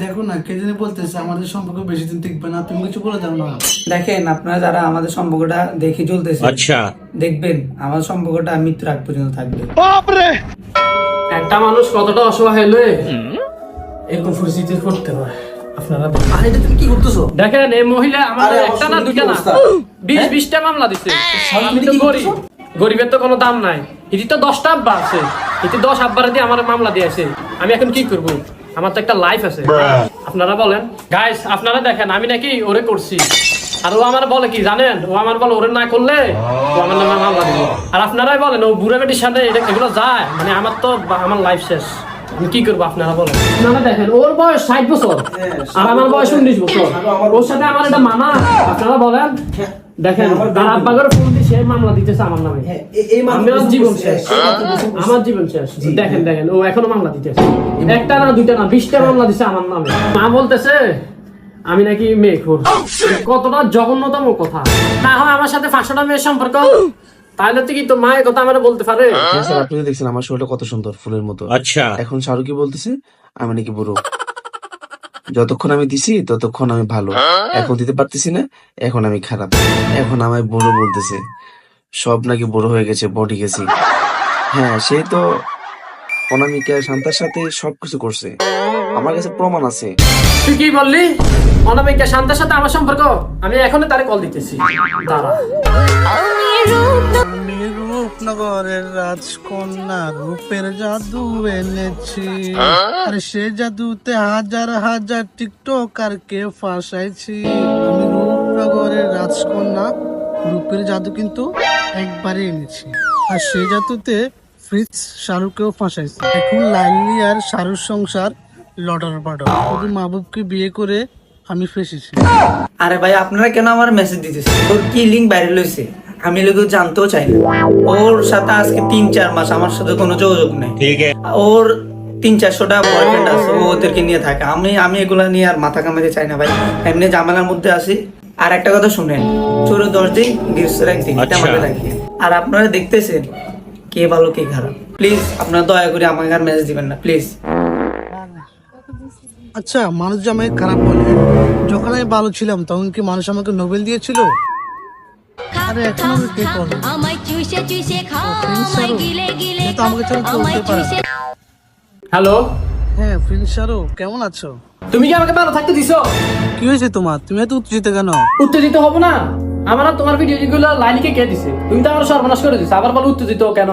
দেখো না, কে জানি বলতেছে আমাদের সম্পর্ক বেশি দিন টিকবে না, তুমি কিছু বলে দাও না। দেখেন আপনারা যারা আমাদের সম্পর্কটা দেখে চলতেছে, আচ্ছা দেখবেন আমাদের সম্পর্কটা মৃত্যুর আগ পর্যন্ত থাকবে। একটা মানুষ কতটা অসহায় হলে এরকম পরিস্থিতি করতে হয় আপনারা আরে এটা তুমি কি করতেছো? দেখেন এই মহিলা আমার একটা না দুইটা না 20-20টা মামলা দিছে। আমি তো গরিব, গরিবের তো কোনো দাম নাই। এটি তো 10টা আব্বা আছে, এটি 10 আব্বারে দিয়ে আমার মামলা দিয়েছে। আমি এখন কি করব? আমার তো একটা লাইফ আছে। আপনারা বলেন গাইস, আপনারা দেখেন আমি নাকি ওরে করছি, আর ও আমার বলে কি জানেন, ও আমার বলে ওরে না করলে ও আমার নামে মামলা দিবে। আর আপনারাই বলেন ও বুড়া বেটির সাথে এগুলো যায়, মানে আমার তো আমার লাইফ শেষ। আমি কি করবো আপনারা বলেন? আপনারা দেখেন ওর বয়স 60 বছর আর আমার বয়স 19 বছর, ওর সাথে আমার এটা মানা? আপনারা বলেন। দেখেন তার আব্বাগের ফোন দিয়ে সে মামলা দিতেছে আমার নামে। আমার জীবন শেষ, আমার জীবন শেষ। দেখেন দেখেন ও এখনো মামলা দিতেছে, একটা না দুইটা না 20টা মামলা দিছে আমার নামে। মা বলতেছে আমি নাকি মেয়ে খোর। কতটা জঘন্যতম কথা! না হয় আমার সাথে 500টা মেয়ের সম্পর্ক, তাহলে তো কি তো মায়ের কথা আমার বলতে পারে? স্যার আপনি দেখছেন আমার শরীরটা কত সুন্দর ফুলের মতো। আচ্ছা এখন শাহরুখ কি বলতেছে আমি নাকি বুড়ো। যতক্ষণ আমি দিছি ততক্ষণ আমি ভালো, এখন দিতে পারতেছি না, এখন আমি খারাপ। এখন আমায় বুড়ো বলতেছে, সব নাকি বুড়ো হয়ে গেছে, বডি গেছি। হ্যাঁ সেই তো অনামিকা শান্তার সাথে সবকিছু করছে, আমার কাছে প্রমাণ আছে। তুই কি বললি? অনামিকা শান্তার সাথে আমার সম্পর্ক? আমি এখনই তারে কল দিতেছি, দাঁড়া। আমি রূপনগরের রাজকন্যা, রূপের জাদু এনেছি, আর সে জাদুতে হাজার হাজার টিকটকারকে ফাঁসাইছি। আমি রূপনগরের রাজকন্যা, রূপের জাদু কিন্তু একবারে এনেছি, আর সে জাদুতে ফ্রিজ শাহরুখকেও ফাঁসাইছি। এখন লাইলি আর শাহরুখ সংসার লটার পাটর, শুধু মাহবুবকে বিয়ে করে আমি ফেসেছি। আরে ভাই আপনারা কেন আমার মেসেজ দিতেছেন? ওর কি লিঙ্ক ভাইরাল হয়েছে আমি লোক জানতেও চাই না। ওর সাথে আজকে 3-4 মাস আমার সাথে কোনো যোগাযোগ নেই। ওর 300-400টা বয়ফ্রেন্ড আছে, ও ওদেরকে নিয়ে থাকে। আমি এগুলা নিয়ে আর মাথা কামাতে চাই না ভাই, এমনি ঝামেলার মধ্যে আছি। আর একটা কথা শুনেন, চোরে 10 দিন গৃহস্থের একদিন, এটা মাথায় রাখি। আর আপনারা দেখতেছেন কে ভালো কে খারাপ। প্লিজ আপনারা দয়া করে আমাকে আর মেসেজ দিবেন না প্লিজ। আচ্ছা মানুষ যে আমাকে খারাপ বলে, যখন আমি ভালো ছিলাম তখন কি মানুষ আমাকে নোবেল দিয়েছিল? আরে এখন আমি কে করবো? তো আমাকে ছাড়া চলতে পারে না। হ্যালো, হ্যাঁ প্রিন্স শাহরুখ, কেমন আছো? তুমি কি আমাকে ভালো থাকতে দিছো? কি হয়েছে তোমার? তুমি এত উত্তেজিত কেন? উত্তেজিত হবো না? আমার আর তোমার ভিডিও যেগুলো লাইলিকে কে দিছে? তুমি তো আমার সর্বনাশ করে দিছো, আবার বলো উত্তেজিত কেন?